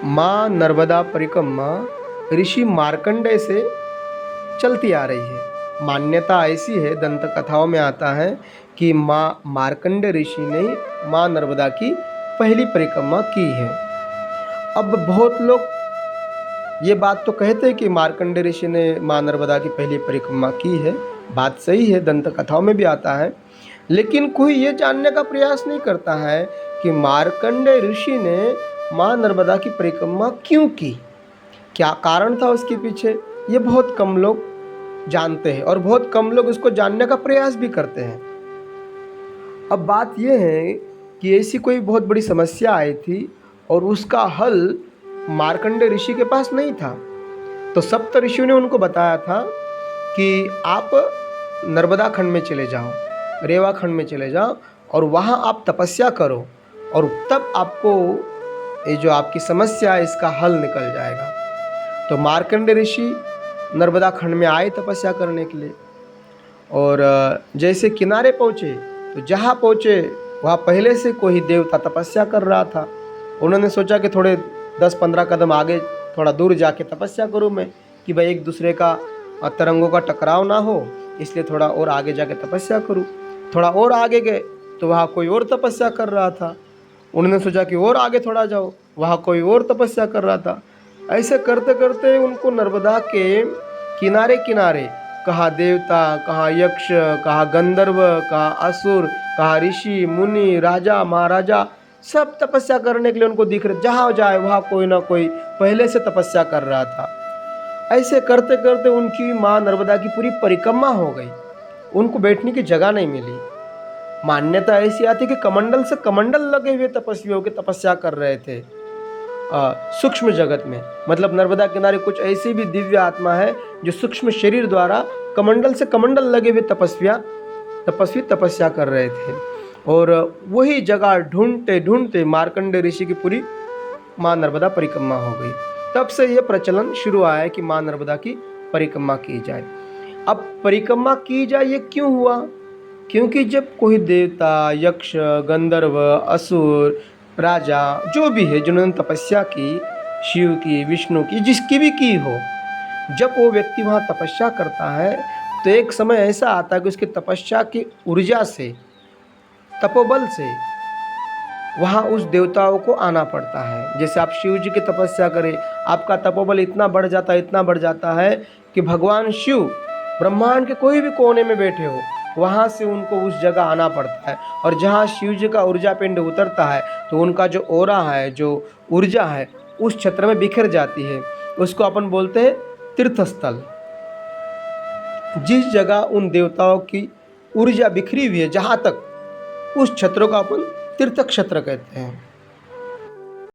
माँ नर्मदा परिक्रमा ऋषि मार्कंडेय से चलती आ रही है। मान्यता ऐसी है, दंत कथाओं में आता है कि माँ मार्कंडेय ऋषि ने माँ नर्मदा की पहली परिक्रमा की है। अब बहुत लोग ये बात तो कहते हैं कि मार्कंडेय ऋषि ने माँ नर्मदा की पहली परिक्रमा की है। बात सही है, दंत कथाओं में भी आता है, लेकिन कोई ये जानने का प्रयास नहीं करता है कि मार्कंडेय ऋषि ने माँ नर्मदा की परिक्रमा क्यों की, क्या कारण था उसके पीछे। ये बहुत कम लोग जानते हैं और बहुत कम लोग उसको जानने का प्रयास भी करते हैं। अब बात यह है कि ऐसी कोई बहुत बड़ी समस्या आई थी और उसका हल मार्कंडेय ऋषि के पास नहीं था। तो सप्त ऋषियों ने उनको बताया था कि आप नर्मदा खंड में चले जाओ, रेवा खंड में चले जाओ और वहाँ आप तपस्या करो और तब आपको ये जो आपकी समस्या है इसका हल निकल जाएगा। तो मार्कंडेय ऋषि नर्मदा खंड में आए तपस्या करने के लिए और जैसे किनारे पहुँचे तो जहाँ पहुँचे वहाँ पहले से कोई देवता तपस्या कर रहा था। उन्होंने सोचा कि थोड़े 10-15 कदम आगे थोड़ा दूर जाके तपस्या करूँ मैं, कि भाई एक दूसरे का तरंगों का टकराव ना हो, इसलिए थोड़ा और आगे जाके तपस्या करूँ। थोड़ा और आगे गए तो वहाँ कोई और तपस्या कर रहा था। उन्होंने सोचा कि और आगे थोड़ा जाओ, वहाँ कोई और तपस्या कर रहा था। ऐसे करते करते उनको नर्मदा के किनारे किनारे कहाँ देवता, कहाँ यक्ष, कहाँ गंधर्व, कहाँ असुर, कहाँ ऋषि मुनि, राजा महाराजा, सब तपस्या करने के लिए उनको दिख रहे। जहाँ जाए वहाँ कोई ना कोई पहले से तपस्या कर रहा था। ऐसे करते करते उनकी माँ नर्मदा की पूरी परिक्रमा हो गई, उनको बैठने की जगह नहीं मिली। मान्यता ऐसी आती कि कमंडल से कमंडल लगे हुए तपस्वियों की तपस्या कर रहे थे सूक्ष्म जगत में। मतलब नर्मदा किनारे कुछ ऐसी भी दिव्य आत्मा है जो सूक्ष्म शरीर द्वारा कमंडल से कमंडल लगे हुए तपस्वी तपस्या कर रहे थे। और वही जगह ढूंढते ढूंढते मार्कंडेय ऋषि की पूरी माँ नर्मदा परिक्रमा हो गई। तब से यह प्रचलन शुरू आया कि माँ नर्मदा की परिक्रमा की जाए। अब परिक्रमा की जाए ये क्यों हुआ? क्योंकि जब कोई देवता, यक्ष, गंधर्व, असुर, राजा जो भी है जिन्होंने तपस्या की, शिव की, विष्णु की, जिसकी भी की हो, जब वो व्यक्ति वहाँ तपस्या करता है तो एक समय ऐसा आता है कि उसकी तपस्या की ऊर्जा से, तपोबल से वहाँ उस देवताओं को आना पड़ता है। जैसे आप शिव जी की तपस्या करें, आपका तपोबल इतना बढ़ जाता है, इतना बढ़ जाता है कि भगवान शिव ब्रह्मांड के कोई भी कोने में बैठे हो, वहाँ से उनको उस जगह आना पड़ता है। और जहाँ शिव जी का ऊर्जा पिंड उतरता है तो उनका जो ओरा है, जो ऊर्जा है, उस क्षेत्र में बिखर जाती है। उसको अपन बोलते हैं तीर्थस्थल। जिस जगह उन देवताओं की ऊर्जा बिखरी हुई है, जहाँ तक, उस क्षेत्रों का अपन तीर्थ क्षेत्र कहते हैं।